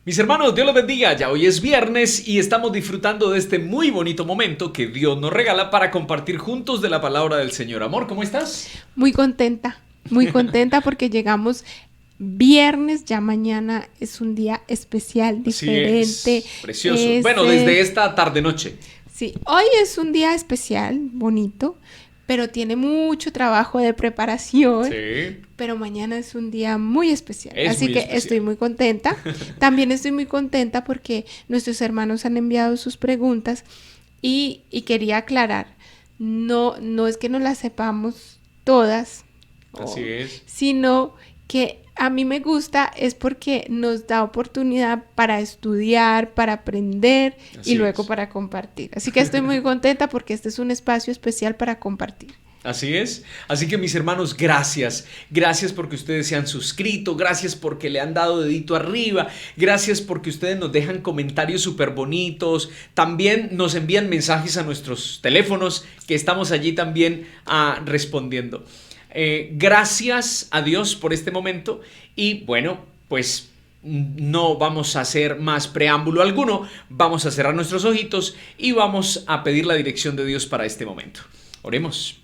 Mis hermanos, Dios los bendiga. Ya hoy es viernes y estamos disfrutando de este muy bonito momento que Dios nos regala para compartir juntos de la palabra del Señor. Amor, ¿cómo estás? Muy contenta porque llegamos viernes, ya mañana es un día especial, Así diferente. es, precioso. Bueno, desde esta tarde-noche. Sí, hoy es un día especial, bonito, pero tiene mucho trabajo de preparación. Sí. Pero mañana es un día muy especial, Es así muy que especial. estoy muy contenta. También estoy muy contenta porque nuestros hermanos han enviado sus preguntas y quería aclarar, no es que no las sepamos todas, Así es. sino que a mí me gusta es porque nos da oportunidad para estudiar, para aprender Así y luego es. para compartir. Así que estoy muy contenta porque este es un espacio especial para compartir. Así es. Así que mis hermanos, gracias. Gracias porque ustedes se han suscrito. Gracias porque le han dado dedito arriba. Gracias porque ustedes nos dejan comentarios súper bonitos. También nos envían mensajes a nuestros teléfonos que estamos allí también respondiendo. Gracias a Dios por este momento. Y bueno, pues no vamos a hacer más preámbulo alguno. Vamos a cerrar nuestros ojitos y vamos a pedir la dirección de Dios para este momento. Oremos.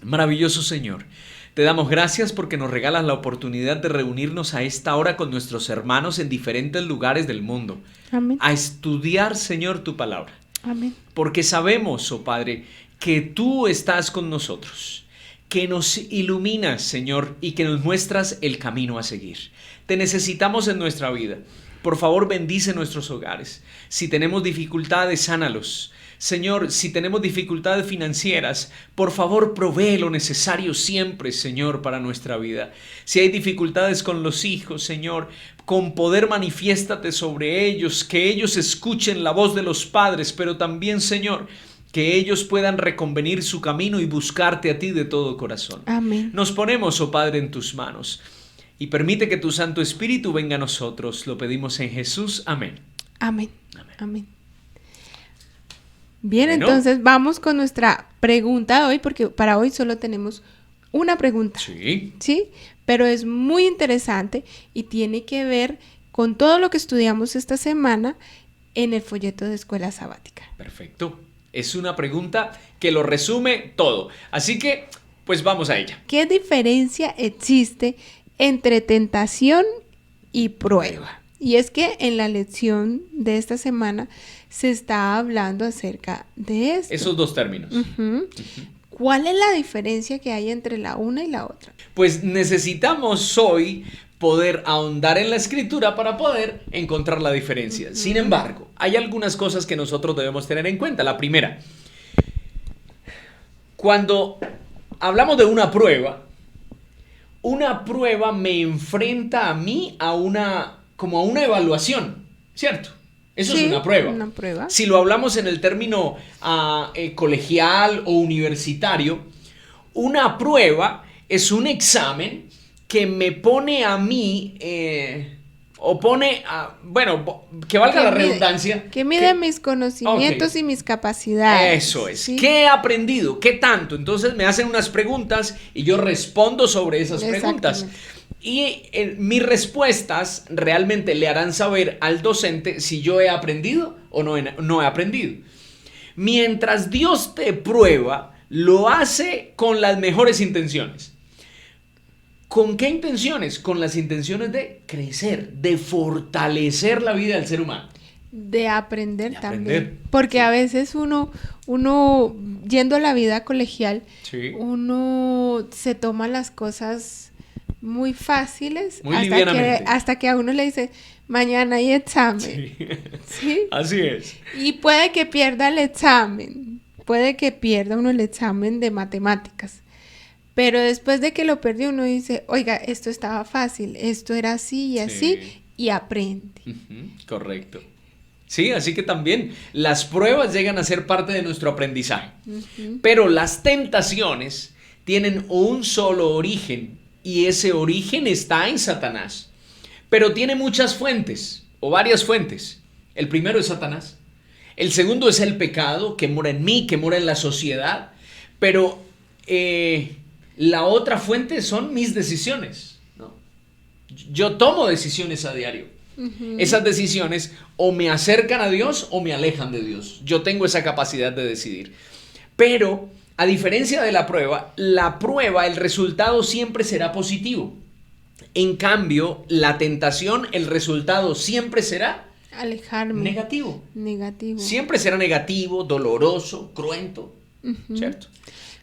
Maravilloso Señor, te damos gracias porque nos regalas la oportunidad de reunirnos a esta hora con nuestros hermanos en diferentes lugares del mundo, Amén. a estudiar, Señor, tu palabra. Amén. Porque sabemos, oh Padre, que tú estás con nosotros, que nos iluminas, Señor, y que nos muestras el camino a seguir. Te necesitamos en nuestra vida. Por favor, bendice nuestros hogares. Si tenemos dificultades, sánalos. Señor, si tenemos dificultades financieras, por favor provee lo necesario siempre, Señor, para nuestra vida. Si hay dificultades con los hijos, Señor, con poder manifiéstate sobre ellos, que ellos escuchen la voz de los padres, pero también, Señor, que ellos puedan reconvenir su camino y buscarte a ti de todo corazón. Amén. Nos ponemos, oh Padre, en tus manos y permite que tu Santo Espíritu venga a nosotros. Lo pedimos en Jesús. Amén. Amén. Amén. Amén. Bien, Bueno. entonces vamos con nuestra pregunta de hoy, porque para hoy solo tenemos una pregunta. Sí. ¿Sí? Pero es muy interesante y tiene que ver con todo lo que estudiamos esta semana en el folleto de Escuela Sabática. Perfecto. Es una pregunta que lo resume todo. Así que, pues vamos a ella. ¿Qué diferencia existe entre tentación y prueba? Y es que en la lección de esta semana se está hablando acerca de esto. Esos dos términos. ¿Cuál es la diferencia que hay entre la una y la otra? Pues necesitamos hoy poder ahondar en la escritura para poder encontrar la diferencia. Sin embargo, hay algunas cosas que nosotros debemos tener en cuenta. La primera, cuando hablamos de una prueba me enfrenta a mí como a una evaluación, ¿cierto? Eso Sí, es una prueba. una prueba. Si lo hablamos en el término colegial o universitario, una prueba es un examen que me pone a mí, que valga la redundancia. Que mide mis conocimientos y mis capacidades. Eso es. ¿Sí? ¿Qué he aprendido? ¿Qué tanto? Entonces me hacen unas preguntas y yo respondo sobre esas preguntas. Y mis respuestas realmente le harán saber al docente si yo he aprendido o no he aprendido. Mientras Dios te prueba, lo hace con las mejores intenciones. ¿Con qué intenciones? Con las intenciones de crecer, de fortalecer la vida del ser humano. De aprender también. aprender. Porque a veces uno yendo a la vida colegial, Sí. uno se toma las cosas muy fáciles Muy livianamente. hasta que a uno le dice, mañana hay examen. Sí. ¿Sí? Así es. Y puede que pierda el examen. Puede que pierda uno el examen de matemáticas. Pero después de que lo perdió, uno dice, oiga, esto estaba fácil, esto era así y así, Sí. y aprende. Correcto. Sí, así que también las pruebas llegan a ser parte de nuestro aprendizaje. Pero las tentaciones tienen un solo origen y ese origen está en Satanás. Pero tiene muchas fuentes o varias fuentes. El primero es Satanás. El segundo es el pecado que mora en mí, que mora en la sociedad. Pero la otra fuente son mis decisiones, ¿no? Yo tomo decisiones a diario. Esas decisiones o me acercan a Dios o me alejan de Dios. Yo tengo esa capacidad de decidir. Pero, a diferencia de la prueba, el resultado siempre será positivo. En cambio, la tentación, el resultado siempre será alejarme. Negativo. Negativo. Siempre será negativo, doloroso, cruento. ¿Cierto?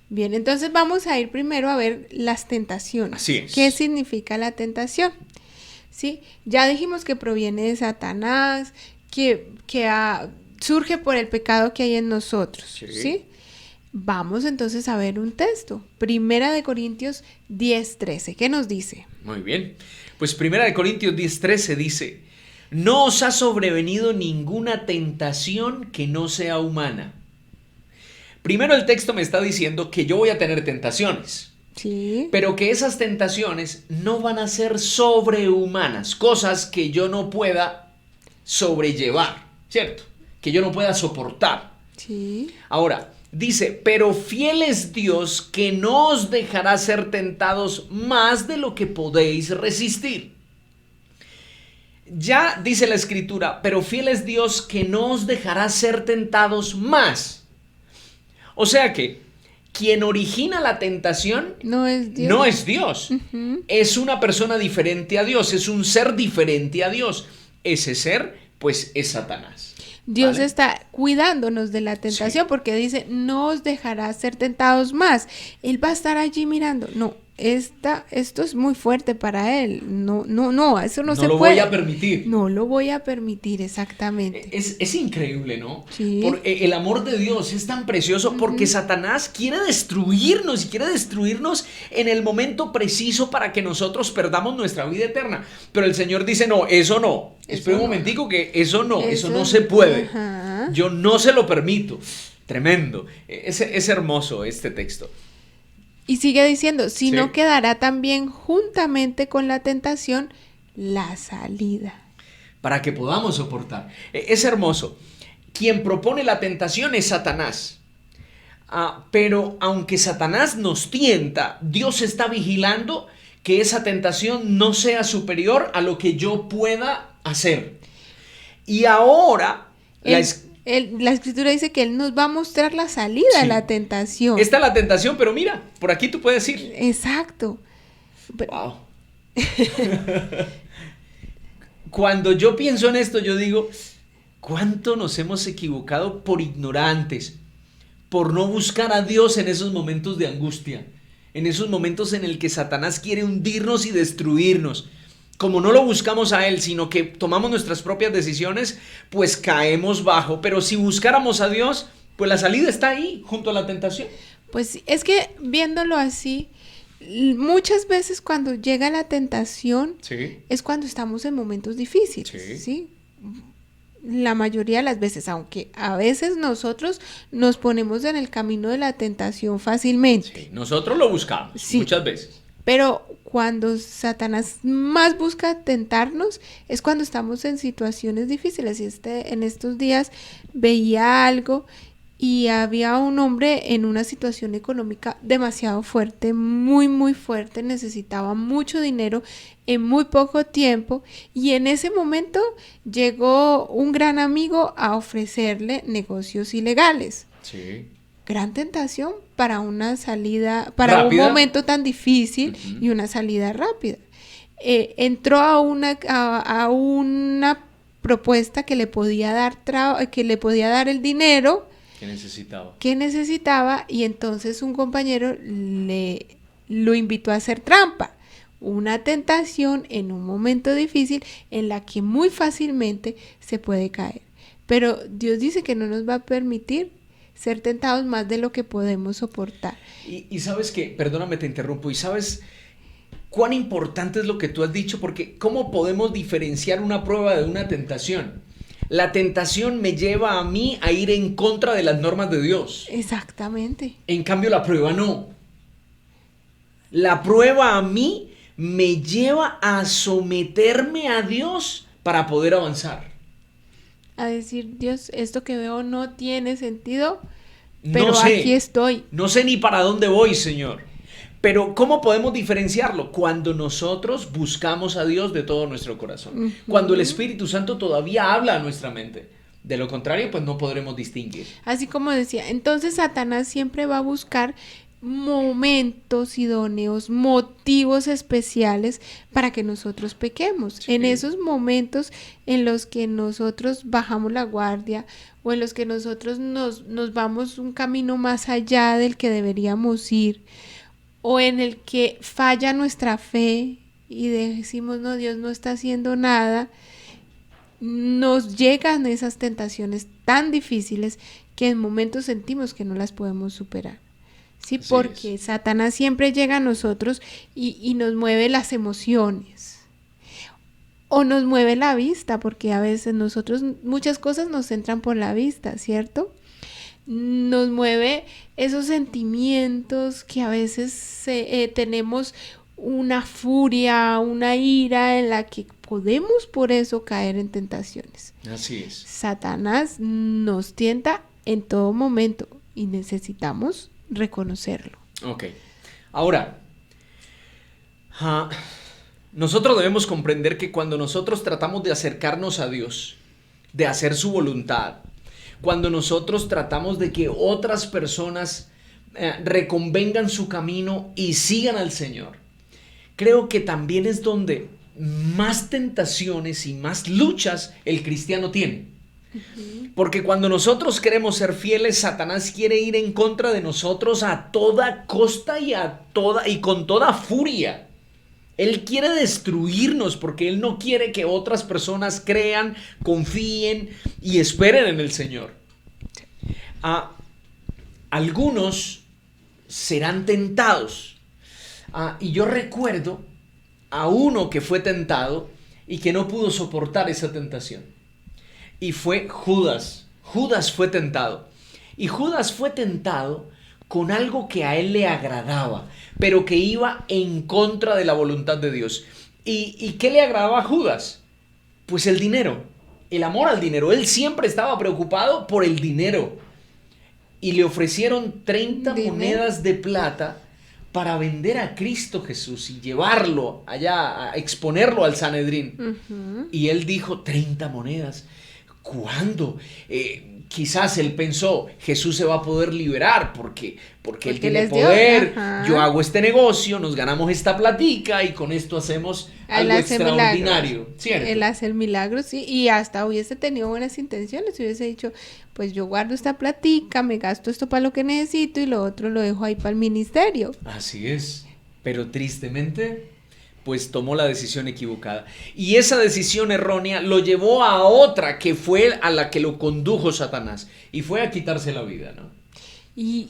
Bien, entonces vamos a ir primero a ver las tentaciones. Así es. ¿Qué significa la tentación? ¿Sí? Ya dijimos que proviene de Satanás, que surge por el pecado que hay en nosotros. ¿Sí? Vamos entonces a ver un texto. Primera de Corintios 10:13. ¿Qué nos dice? Muy bien. Pues Primera de Corintios 10:13 dice: no os ha sobrevenido ninguna tentación que no sea humana. Primero el texto me está diciendo que yo voy a tener tentaciones. Sí. Pero que esas tentaciones no van a ser sobrehumanas, cosas que yo no pueda sobrellevar, ¿cierto? Que yo no pueda soportar. Sí. Ahora, dice, pero fiel es Dios que no os dejará ser tentados más de lo que podéis resistir. Ya dice la Escritura, pero fiel es Dios que no os dejará ser tentados más. O sea que quien origina la tentación no es Dios. No es Dios. Es una persona diferente a Dios, es un ser diferente a Dios. Ese ser, pues, es Satanás. Dios ¿vale? está cuidándonos de la tentación porque dice, no os dejará ser tentados más. Él va a estar allí mirando. No, esto es muy fuerte para él. No, eso no se puede. No lo voy a permitir. No lo voy a permitir, exactamente. Es increíble, ¿no? Sí. El amor de Dios es tan precioso porque Satanás quiere destruirnos y quiere destruirnos en el momento preciso para que nosotros perdamos nuestra vida eterna. Pero el Señor dice, no, eso no. Espera un momentico que eso no se puede. Ajá. Yo no se lo permito. Tremendo. Es hermoso este texto. Y sigue diciendo, si Sí. no quedará también juntamente con la tentación la salida. Para que podamos soportar. Es hermoso. Quien propone la tentación es Satanás. Pero aunque Satanás nos tienta, Dios está vigilando que esa tentación no sea superior a lo que yo pueda hacer. Y ahora La Escritura dice que Él nos va a mostrar la salida Sí. de la tentación. Esta es la tentación, pero mira, por aquí tú puedes ir. Exacto. Wow. Cuando yo pienso en esto, yo digo, ¿cuánto nos hemos equivocado por ignorantes? Por no buscar a Dios en esos momentos de angustia, en esos momentos en el que Satanás quiere hundirnos y destruirnos. Como no lo buscamos a Él, sino que tomamos nuestras propias decisiones, pues caemos bajo. Pero si buscáramos a Dios, pues la salida está ahí, junto a la tentación. Pues es que viéndolo así, muchas veces cuando llega la tentación Sí. es cuando estamos en momentos difíciles, ¿sí? La mayoría de las veces, aunque a veces nosotros nos ponemos en el camino de la tentación fácilmente. Sí, nosotros lo buscamos Sí. muchas veces. Pero cuando Satanás más busca tentarnos es cuando estamos en situaciones difíciles. Y en estos días veía algo y había un hombre en una situación económica demasiado fuerte, muy, muy fuerte, necesitaba mucho dinero en muy poco tiempo y en ese momento llegó un gran amigo a ofrecerle negocios ilegales. Sí. Gran tentación para una salida, para ¿Rápida? un momento tan difícil y una salida rápida. Entró a una propuesta que le podía dar el dinero ¿Qué necesitaba? que necesitaba y entonces un compañero lo invitó a hacer trampa. Una tentación en un momento difícil en la que muy fácilmente se puede caer. Pero Dios dice que no nos va a permitir ser tentados más de lo que podemos soportar. Y sabes que, perdóname, te interrumpo, y sabes cuán importante es lo que tú has dicho, porque ¿cómo podemos diferenciar una prueba de una tentación? La tentación me lleva a mí a ir en contra de las normas de Dios. Exactamente. En cambio, la prueba no. La prueba a mí me lleva a someterme a Dios para poder avanzar. A decir, Dios, esto que veo no tiene sentido, pero No sé, aquí estoy. no sé ni para dónde voy, Señor. Pero ¿cómo podemos diferenciarlo? Cuando nosotros buscamos a Dios de todo nuestro corazón. Cuando el Espíritu Santo todavía habla a nuestra mente. De lo contrario, pues no podremos distinguir. Así como decía, entonces Satanás siempre va a buscar momentos idóneos, motivos especiales para que nosotros pequemos. Sí. En esos momentos en los que nosotros bajamos la guardia o en los que nosotros nos vamos un camino más allá del que deberíamos ir, o en el que falla nuestra fe y decimos, no, Dios no está haciendo nada, nos llegan esas tentaciones tan difíciles que en momentos sentimos que no las podemos superar. Sí, así porque es. Satanás siempre llega a nosotros y nos mueve las emociones o nos mueve la vista, porque a veces nosotros muchas cosas nos entran por la vista, ¿cierto? Nos mueve esos sentimientos que a veces tenemos una furia, una ira en la que podemos por eso caer en tentaciones. Así es. Satanás nos tienta en todo momento y necesitamos reconocerlo. Ok. Ahora, nosotros debemos comprender que cuando nosotros tratamos de acercarnos a Dios, de hacer su voluntad, cuando nosotros tratamos de que otras personas reconvengan su camino y sigan al Señor, creo que también es donde más tentaciones y más luchas el cristiano tiene. Porque cuando nosotros queremos ser fieles, Satanás quiere ir en contra de nosotros a toda costa y con toda furia. Él quiere destruirnos porque Él no quiere que otras personas crean, confíen y esperen en el Señor. Algunos serán tentados. Y yo recuerdo a uno que fue tentado y que no pudo soportar esa tentación. Y fue Judas. Judas fue tentado. Y Judas fue tentado con algo que a él le agradaba, pero que iba en contra de la voluntad de Dios. ¿Y qué le agradaba a Judas? Pues el dinero, el amor al dinero. Él siempre estaba preocupado por el dinero. Y le ofrecieron 30 monedas de plata para vender a Cristo Jesús y llevarlo allá, a exponerlo al Sanedrín. Y él dijo, 30 monedas. ¿Cuándo? Quizás él pensó, Jesús se va a poder liberar porque él tiene poder, yo hago este negocio, nos ganamos esta platica y con esto hacemos algo extraordinario. ¿Cierto? Él hace el milagro, sí, y hasta hubiese tenido buenas intenciones, hubiese dicho, pues yo guardo esta platica, me gasto esto para lo que necesito y lo otro lo dejo ahí para el ministerio. Así es, pero tristemente pues tomó la decisión equivocada. Y esa decisión errónea lo llevó a otra que fue a la que lo condujo Satanás. Y fue a quitarse la vida, ¿no? Y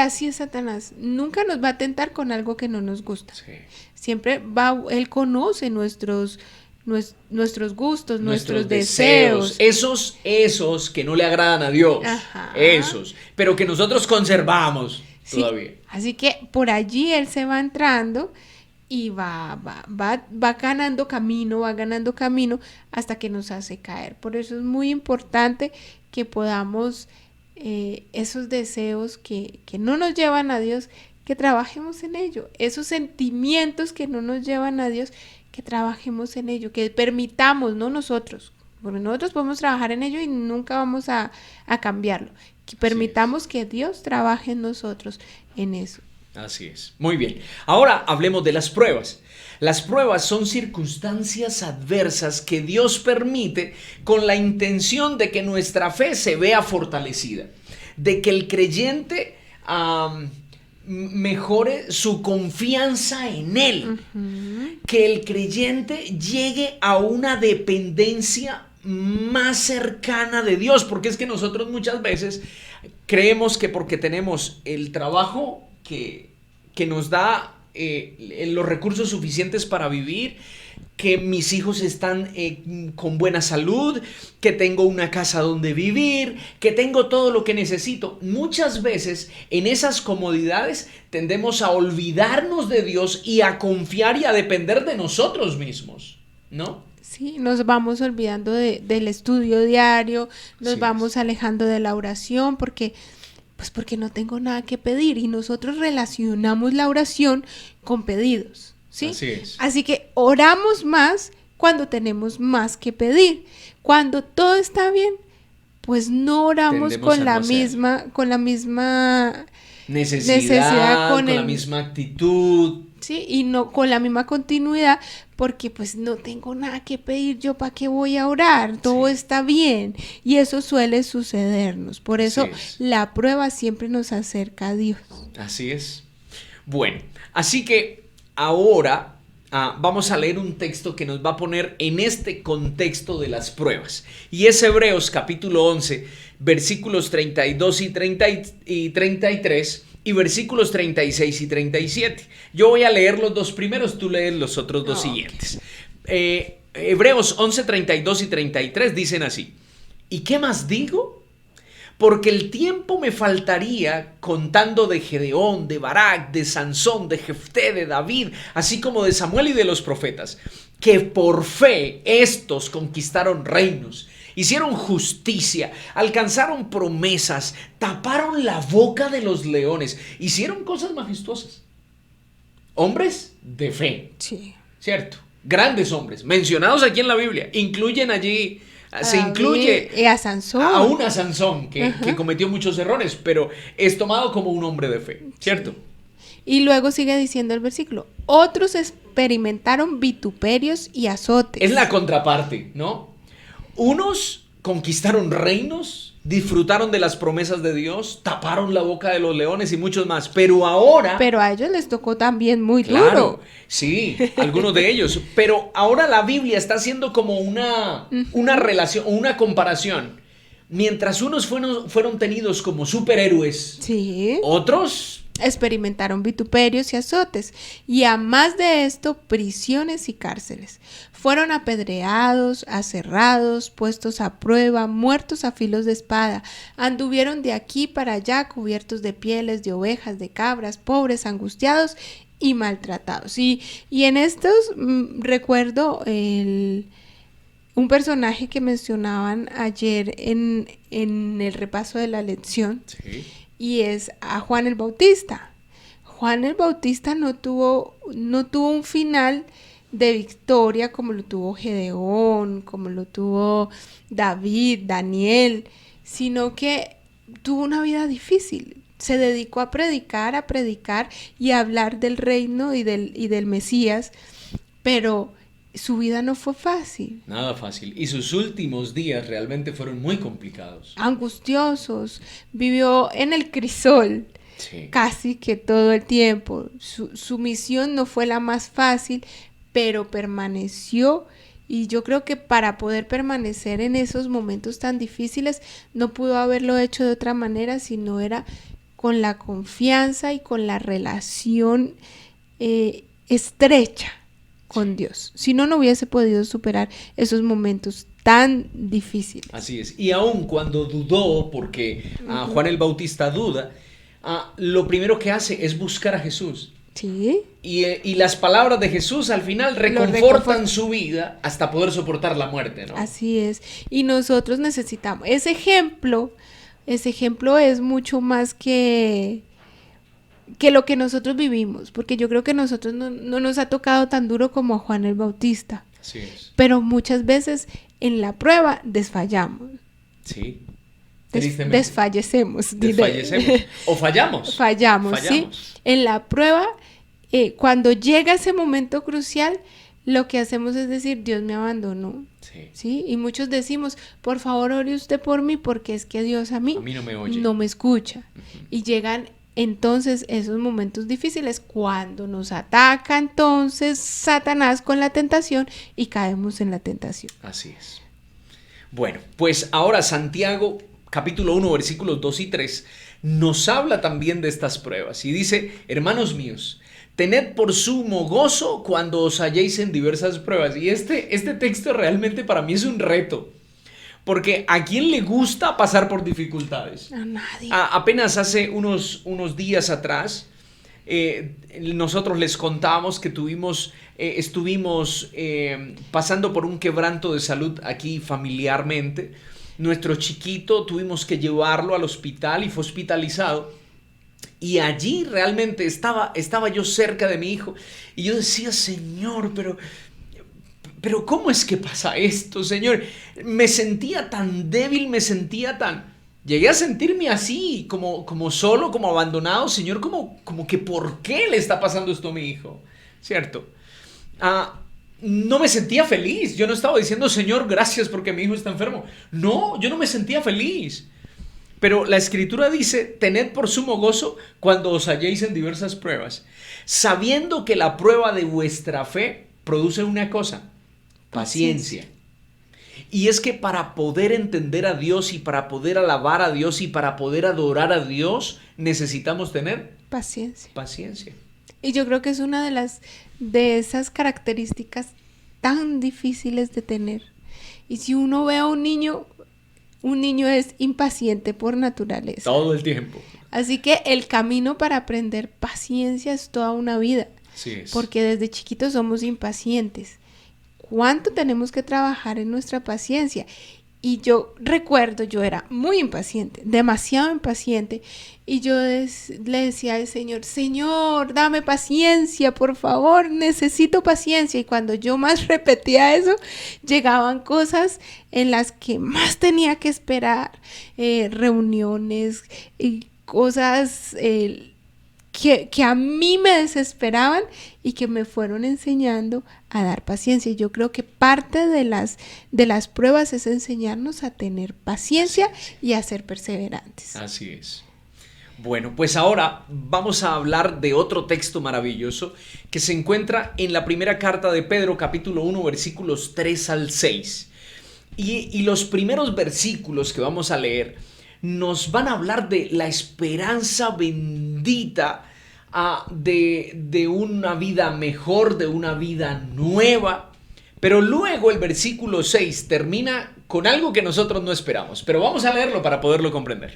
así es Satanás. Nunca nos va a tentar con algo que no nos gusta. Sí. Siempre él conoce nuestros gustos, nuestros deseos. Esos que no le agradan a Dios. Ajá. Esos. Pero que nosotros conservamos todavía. Así que por allí él se va entrando y va ganando camino hasta que nos hace caer. Por eso es muy importante que podamos esos deseos que no nos llevan a Dios, que trabajemos en ello. Esos sentimientos que no nos llevan a Dios, que trabajemos en ello, que permitamos, no nosotros, porque nosotros podemos trabajar en ello y nunca vamos a cambiarlo. Que permitamos que Dios trabaje en nosotros en eso. Así es. Muy bien. Ahora hablemos de las pruebas. Las pruebas son circunstancias adversas que Dios permite con la intención de que nuestra fe se vea fortalecida, de que el creyente mejore su confianza en Él, que el creyente llegue a una dependencia más cercana de Dios, porque es que nosotros muchas veces creemos que porque tenemos el trabajo que nos da los recursos suficientes para vivir, que mis hijos están con buena salud, que tengo una casa donde vivir, que tengo todo lo que necesito. Muchas veces en esas comodidades tendemos a olvidarnos de Dios y a confiar y a depender de nosotros mismos, ¿no? Sí, nos vamos olvidando del estudio diario, nos vamos alejando de la oración, porque Pues porque no tengo nada que pedir, y nosotros relacionamos la oración con pedidos, ¿sí? Así es. Así que oramos más cuando tenemos más que pedir. Cuando todo está bien, pues no oramos Tendemos con a la no hacerlo. misma Necesidad, con la el- misma actitud. sí, y no con la misma continuidad, porque pues no tengo nada que pedir, yo para qué voy a orar, todo Sí. está bien, y eso suele sucedernos. Por eso Así es. la prueba siempre nos acerca a Dios. Así es. Bueno, así que ahora vamos a leer un texto que nos va a poner en este contexto de las pruebas. Y es Hebreos capítulo 11, versículos 32 y 33 y versículos 36 y 37. Yo voy a leer los dos primeros, tú lees los otros dos Ok. siguientes. Hebreos 11, 32 y 33 dicen así. ¿Y qué más digo? Porque el tiempo me faltaría contando de Gedeón, de Barak, de Sansón, de Jefté, de David, así como de Samuel y de los profetas, que por fe estos conquistaron reinos, hicieron justicia, alcanzaron promesas, taparon la boca de los leones, hicieron cosas majestuosas. Hombres de fe, Sí. ¿cierto? Grandes hombres, mencionados aquí en la Biblia, incluyen allí... Se David, incluye y a Sansón. aún a Sansón, que Ajá. cometió muchos errores, pero es tomado como un hombre de fe, ¿cierto? Y luego sigue diciendo el versículo: otros experimentaron vituperios y azotes. Es la contraparte, ¿no? Unos conquistaron reinos, disfrutaron de las promesas de Dios, taparon la boca de los leones y muchos más, pero ahora... Pero a ellos les tocó también muy Claro, duro. sí, algunos de ellos. Pero ahora la Biblia está haciendo como una relación, o una comparación. Mientras unos fueron tenidos como superhéroes, Sí. otros, Experimentaron vituperios y azotes, y a más de esto, prisiones y cárceles. Fueron apedreados, aserrados, puestos a prueba, muertos a filos de espada. Anduvieron de aquí para allá cubiertos de pieles de ovejas, de cabras, pobres, angustiados y maltratados. Y en estos recuerdo un personaje que mencionaban ayer en el repaso de la lección. sí, Y es a Juan el Bautista. Juan el Bautista no tuvo un final de victoria como lo tuvo Gedeón, como lo tuvo David, Daniel, sino que tuvo una vida difícil. Se dedicó a predicar y a hablar del reino y del Mesías, pero su vida no fue fácil. nada fácil. Y sus últimos días realmente fueron muy complicados. Angustiosos, vivió en el crisol Sí, casi que todo el tiempo. Su misión no fue la más fácil, pero permaneció, y yo creo que para poder permanecer en esos momentos tan difíciles no pudo haberlo hecho de otra manera, sino era con la confianza y con la relación estrecha con Dios. Si no, no hubiese podido superar esos momentos tan difíciles. así es. Y aun cuando dudó, porque Juan el Bautista duda, lo primero que hace es buscar a Jesús. Sí. Y las palabras de Jesús al final reconfortan su vida hasta poder soportar la muerte, ¿no? Así es. Y nosotros necesitamos ese ejemplo. Ese ejemplo es mucho más que lo que nosotros vivimos, porque yo creo que nosotros no nos ha tocado tan duro como a Juan el Bautista, Así es. pero muchas veces en la prueba desfallamos, Sí. Tristemente. desfallecemos, diré. Desfallecemos. O fallamos. Fallamos, ¿sí? Fallamos. En la prueba, cuando llega ese momento crucial, lo que hacemos es decir: Dios me abandonó. Sí. ¿Sí? Y muchos decimos: por favor, ore usted por mí, porque es que Dios a mí no me oye. no me escucha. Y llegan entonces esos momentos difíciles cuando nos ataca entonces Satanás con la tentación y caemos en la tentación. Así es. Bueno, pues ahora Santiago, capítulo 1, versículos 2 y 3, nos habla también de estas pruebas. Y dice: hermanos míos, tened por sumo gozo cuando os halléis en diversas pruebas. Y este texto realmente para mí es un reto. Porque ¿a quién le gusta pasar por dificultades? A nadie. Apenas hace unos días atrás, nosotros les contábamos que estuvimos pasando por un quebranto de salud aquí familiarmente. nuestro chiquito tuvimos que llevarlo al hospital y fue hospitalizado. Y allí realmente estaba yo cerca de mi hijo y yo decía, Señor, pero ¿cómo es que pasa esto, Señor? Me sentía tan débil, llegué a sentirme así, como solo, como abandonado, Señor, como que ¿por qué le está pasando esto a mi hijo? ¿Cierto? No me sentía feliz. Yo no estaba diciendo, Señor, gracias porque mi hijo está enfermo. No, yo no me sentía feliz. Pero la Escritura dice, tened por sumo gozo cuando os halléis en diversas pruebas, sabiendo que la prueba de vuestra fe produce una cosa, paciencia. Y es que para poder entender a Dios y para poder alabar a Dios y para poder adorar a Dios, necesitamos tener paciencia. Y yo creo que es una de esas características tan difíciles de tener. Y si uno ve a un niño es impaciente por naturaleza. Todo el tiempo. Así que el camino para aprender paciencia es toda una vida. Sí es. Porque desde chiquitos somos impacientes. ¿Cuánto tenemos que trabajar en nuestra paciencia? Y yo recuerdo, yo era muy impaciente, demasiado impaciente. Y yo le decía al Señor, Señor, dame paciencia, por favor, necesito paciencia. Y cuando yo más repetía eso, llegaban cosas en las que más tenía que esperar, reuniones y cosas que a mí me desesperaban y que me fueron enseñando a dar paciencia. Y yo creo que parte de las pruebas es enseñarnos a tener paciencia y a ser perseverantes. Así es. Bueno, pues ahora vamos a hablar de otro texto maravilloso que se encuentra en la primera carta de Pedro, capítulo 1, versículos 3 al 6. Y los primeros versículos que vamos a leer nos van a hablar de la esperanza bendita de una vida mejor, de una vida nueva. Pero luego el versículo 6 termina con algo que nosotros no esperamos. Pero vamos a leerlo para poderlo comprender.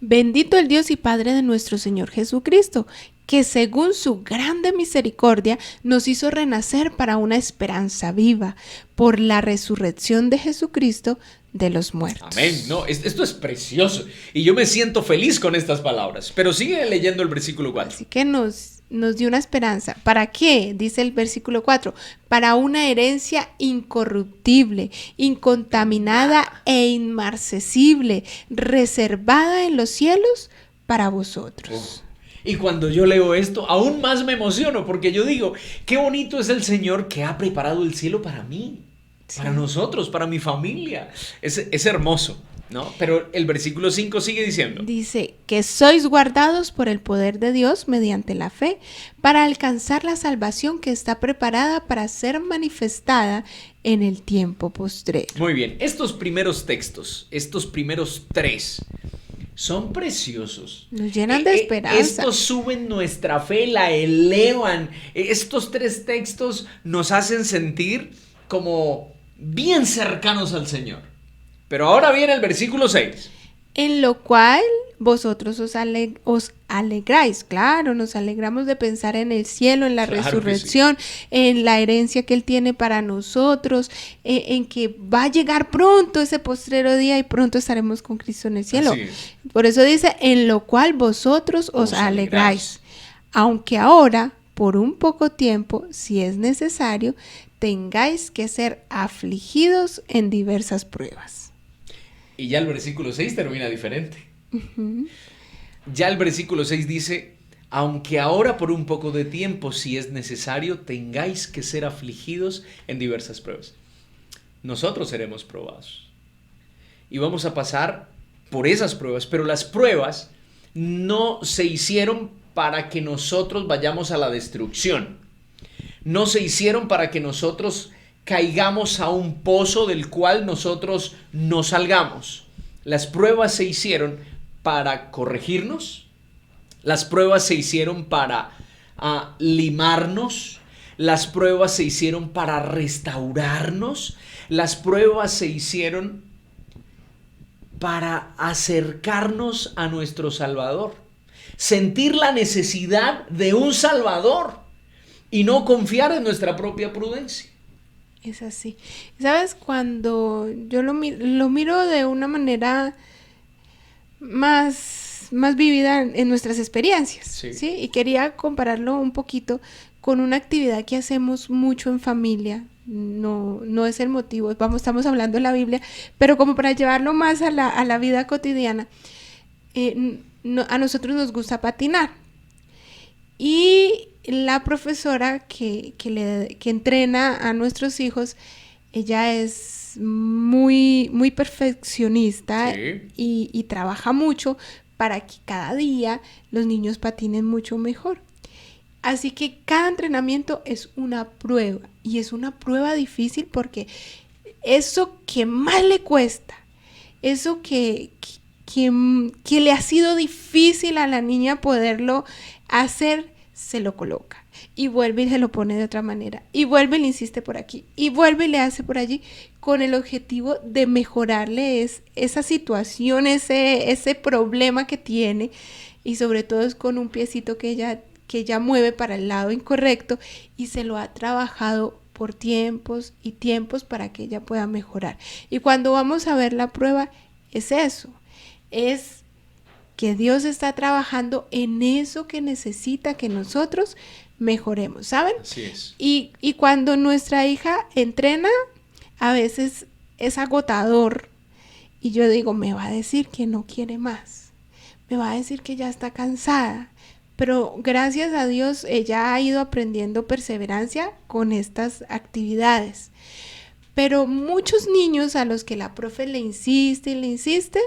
Bendito el Dios y Padre de nuestro Señor Jesucristo, que según su grande misericordia nos hizo renacer para una esperanza viva por la resurrección de Jesucristo de los muertos. Amén. No, esto es precioso y yo me siento feliz con estas palabras. Pero sigue leyendo el versículo 4. Así que nos dio una esperanza. ¿Para qué? Dice el versículo 4. Para una herencia incorruptible, incontaminada e inmarcesible, reservada en los cielos para vosotros. Y cuando yo leo esto, aún más me emociono porque yo digo, qué bonito es el Señor que ha preparado el cielo para mí, sí, para nosotros, para mi familia. Es hermoso, ¿no? Pero el versículo 5 sigue diciendo. Dice que sois guardados por el poder de Dios mediante la fe para alcanzar la salvación que está preparada para ser manifestada en el tiempo postrero. Muy bien, estos primeros textos, estos primeros 3, son preciosos. Nos llenan de esperanza. Estos suben nuestra fe, la elevan. Estos 3 textos nos hacen sentir como bien cercanos al Señor. Pero ahora viene el versículo 6. En lo cual vosotros os alegráis. Claro, nos alegramos de pensar en el cielo, en la resurrección, sí, en la herencia que Él tiene para nosotros, en que va a llegar pronto ese postrero día y pronto estaremos con Cristo en el cielo. Por eso dice, en lo cual vosotros os alegráis. Aunque ahora, por un poco tiempo, si es necesario, tengáis que ser afligidos en diversas pruebas. Y ya el versículo 6 termina diferente. Uh-huh. Ya el versículo 6 dice, aunque ahora por un poco de tiempo, si es necesario, tengáis que ser afligidos en diversas pruebas. Nosotros seremos probados. Y vamos a pasar por esas pruebas, pero las pruebas no se hicieron para que nosotros vayamos a la destrucción. No se hicieron para que nosotros caigamos a un pozo del cual nosotros no salgamos. Las pruebas se hicieron para corregirnos. Las pruebas se hicieron para limarnos. Las pruebas se hicieron para restaurarnos. Las pruebas se hicieron para acercarnos a nuestro Salvador. Sentir la necesidad de un Salvador y no confiar en nuestra propia prudencia. Es así. ¿Sabes? Cuando yo lo miro de una manera más vivida en nuestras experiencias, Sí. ¿sí? Y quería compararlo un poquito con una actividad que hacemos mucho en familia. No es el motivo, estamos hablando de la Biblia, pero como para llevarlo más a la vida cotidiana, a nosotros nos gusta patinar. Y la profesora que entrena a nuestros hijos, ella es muy perfeccionista, Sí. y trabaja mucho para que cada día los niños patinen mucho mejor. Así que cada entrenamiento es una prueba, y es una prueba difícil porque eso que más le cuesta, eso que le ha sido difícil a la niña poderlo hacer, se lo coloca. Y vuelve y se lo pone de otra manera. Y vuelve y le insiste por aquí. Y vuelve y le hace por allí, con el objetivo de mejorarle esa situación, ese problema que tiene. Y sobre todo es con un piecito que ella mueve para el lado incorrecto, y se lo ha trabajado por tiempos y tiempos para que ella pueda mejorar. Y cuando vamos a ver la prueba, es eso. Es que Dios está trabajando en eso que necesita que nosotros mejoremos, ¿saben? Así es. Y cuando nuestra hija entrena, a veces es agotador, y yo digo, me va a decir que no quiere más, me va a decir que ya está cansada, pero gracias a Dios ella ha ido aprendiendo perseverancia con estas actividades. Pero muchos niños a los que la profe le insiste,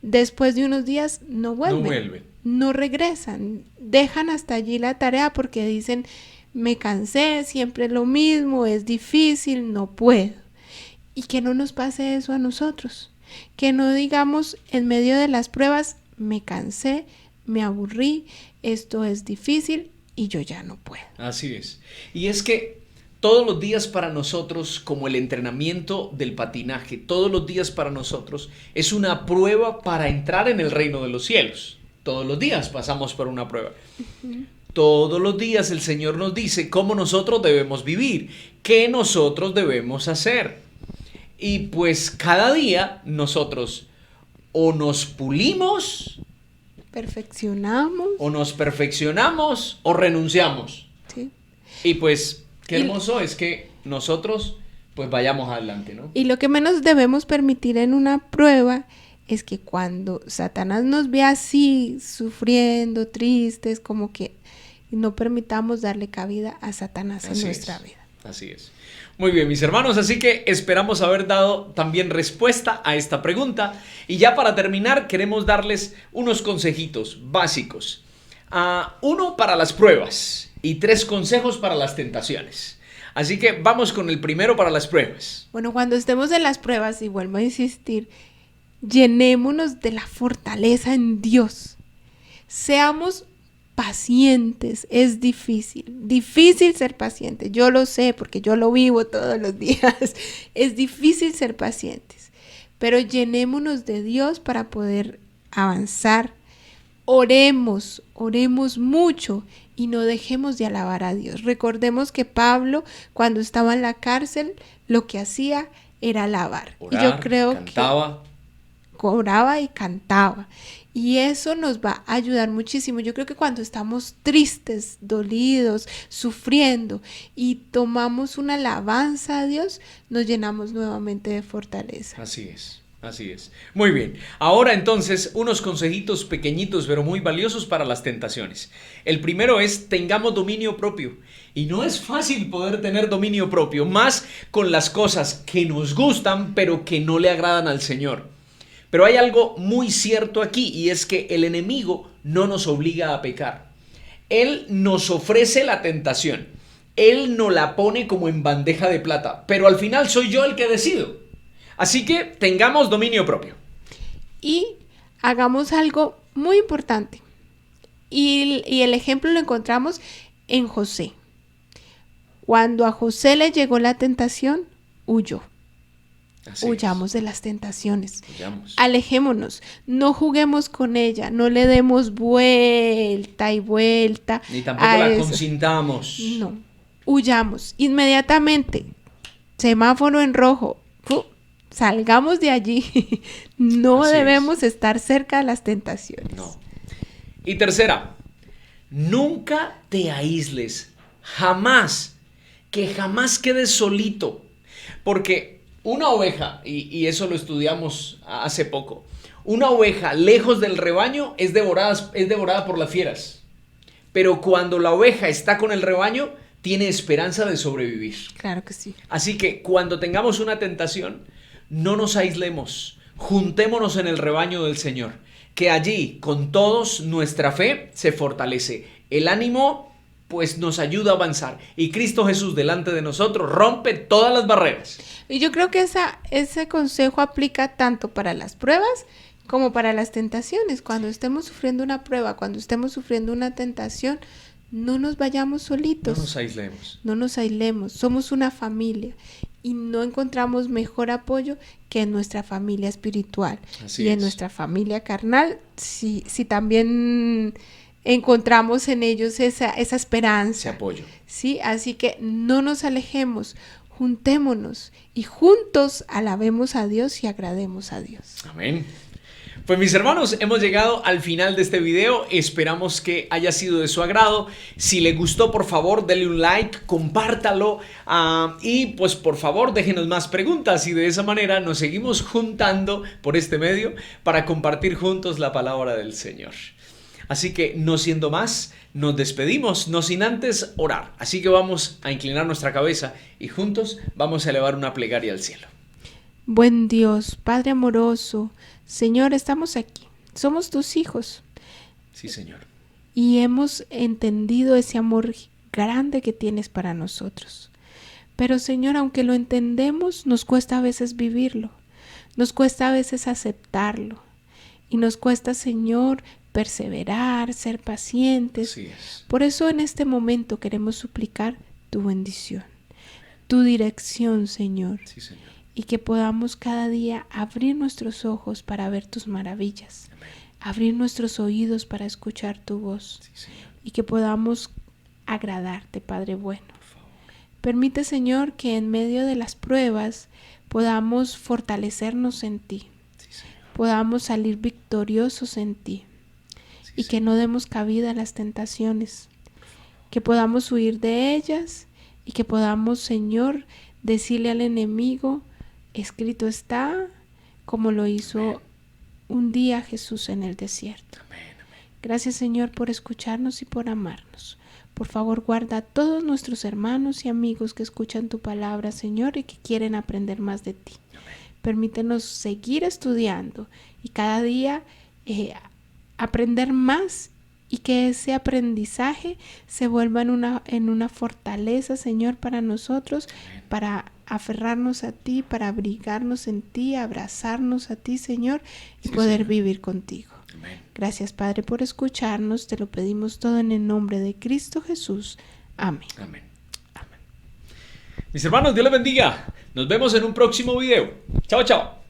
después de unos días no vuelven, no regresan, dejan hasta allí la tarea porque dicen, me cansé, siempre es lo mismo, es difícil, no puedo. Y que no nos pase eso a nosotros, que no digamos en medio de las pruebas, me cansé, me aburrí, esto es difícil y yo ya no puedo. Así es. Y es que todos los días para nosotros, como el entrenamiento del patinaje, todos los días para nosotros es una prueba para entrar en el reino de los cielos. Todos los días pasamos por una prueba. Uh-huh. Todos los días el Señor nos dice cómo nosotros debemos vivir, qué nosotros debemos hacer. Y pues cada día nosotros o nos pulimos, perfeccionamos, o renunciamos. Sí. Y pues qué hermoso es que nosotros pues vayamos adelante, ¿no? Y lo que menos debemos permitir en una prueba es que cuando Satanás nos ve así, sufriendo, tristes, como que no permitamos darle cabida a Satanás en nuestra vida. Así es. Muy bien, mis hermanos, así que esperamos haber dado también respuesta a esta pregunta. Y ya para terminar, queremos darles unos consejitos básicos. Uno para las pruebas y 3 consejos para las tentaciones. Así que vamos con el primero para las pruebas. Bueno, cuando estemos en las pruebas, y vuelvo a insistir, llenémonos de la fortaleza en Dios. Seamos pacientes. Es difícil ser paciente. Yo lo sé porque yo lo vivo todos los días. Es difícil ser pacientes, pero llenémonos de Dios para poder avanzar. Oremos mucho y no dejemos de alabar a Dios. Recordemos que Pablo, cuando estaba en la cárcel, lo que hacía era alabar. Orar, y yo creo cantaba. Que oraba y cantaba. Y eso nos va a ayudar muchísimo. Yo creo que cuando estamos tristes, dolidos, sufriendo y tomamos una alabanza a Dios, nos llenamos nuevamente de fortaleza. Así es. Así es. Muy bien. Ahora entonces unos consejitos pequeñitos pero muy valiosos para las tentaciones. El primero es tengamos dominio propio. Y no es fácil poder tener dominio propio, más con las cosas que nos gustan pero que no le agradan al Señor. Pero hay algo muy cierto aquí y es que el enemigo no nos obliga a pecar. Él nos ofrece la tentación. Él nos la pone como en bandeja de plata, pero al final soy yo el que decido. Así que tengamos dominio propio. Y hagamos algo muy importante. Y el ejemplo lo encontramos en José. Cuando a José le llegó la tentación, huyó. Huyamos de las tentaciones. Alejémonos. No juguemos con ella. No le demos vuelta y vuelta. Ni tampoco la consintamos. No. Huyamos. Inmediatamente. semáforo en rojo, salgamos de allí. No Así debemos estar cerca de las tentaciones. No. Y tercera, nunca te aísles, jamás, que jamás quedes solito, porque una oveja, y eso lo estudiamos hace poco, una oveja lejos del rebaño es devorada por las fieras, pero cuando la oveja está con el rebaño, tiene esperanza de sobrevivir. Claro que sí. Así que cuando tengamos una tentación, no nos aislemos, juntémonos en el rebaño del Señor, que allí con todos nuestra fe se fortalece, el ánimo pues nos ayuda a avanzar y Cristo Jesús delante de nosotros rompe todas las barreras. Y yo creo que ese consejo aplica tanto para las pruebas como para las tentaciones. Cuando estemos sufriendo una prueba, cuando estemos sufriendo una tentación, no nos vayamos solitos. No nos aislemos. No nos aislemos. Somos una familia y no encontramos mejor apoyo que en nuestra familia espiritual. Así y en es. nuestra familia carnal, si también encontramos en ellos esa esperanza. Ese apoyo. Sí, así que no nos alejemos, juntémonos y juntos alabemos a Dios y agrademos a Dios. Amén. Pues mis hermanos, hemos llegado al final de este video, esperamos que haya sido de su agrado. Si le gustó, por favor, denle un like, compártalo y pues por favor déjenos más preguntas y de esa manera nos seguimos juntando por este medio para compartir juntos la palabra del Señor. Así que no siendo más, nos despedimos, no sin antes orar. Así que vamos a inclinar nuestra cabeza y juntos vamos a elevar una plegaria al cielo. Buen Dios, Padre amoroso, Señor, estamos aquí, somos tus hijos. Sí, Señor. Y hemos entendido ese amor grande que tienes para nosotros. Pero, Señor, aunque lo entendemos, nos cuesta a veces vivirlo, nos cuesta a veces aceptarlo. Y nos cuesta, Señor, perseverar, ser pacientes. Así es. Por eso en este momento queremos suplicar tu bendición, tu dirección, Señor. Sí, Señor. Y que podamos cada día abrir nuestros ojos para ver tus maravillas, Amén. abrir nuestros oídos para escuchar tu voz. Sí, Señor. Y que podamos agradarte, Padre bueno. Por favor. Permite, Señor, que en medio de las pruebas podamos fortalecernos en ti, Sí, Señor. podamos salir victoriosos en ti Sí, y Señor. que no demos cabida a las tentaciones, que podamos huir de ellas y que podamos, Señor, decirle al enemigo, escrito está, como lo hizo un día Jesús en el desierto. Amén, amén. Gracias, Señor, por escucharnos y por amarnos. Por favor, guarda a todos nuestros hermanos y amigos que escuchan tu palabra, Señor, y que quieren aprender más de ti. Amén. Permítenos seguir estudiando y cada día aprender más y que ese aprendizaje se vuelva en una fortaleza, Señor, para nosotros, Amén. para aferrarnos a ti, para abrigarnos en ti, abrazarnos a ti, Señor, y Sí, poder Señor. vivir contigo. Amén. Gracias, Padre, por escucharnos. Te lo pedimos todo en el nombre de Cristo Jesús. Amén. Amén. Amén. Mis hermanos, Dios les bendiga. Nos vemos en un próximo video. Chao, chao.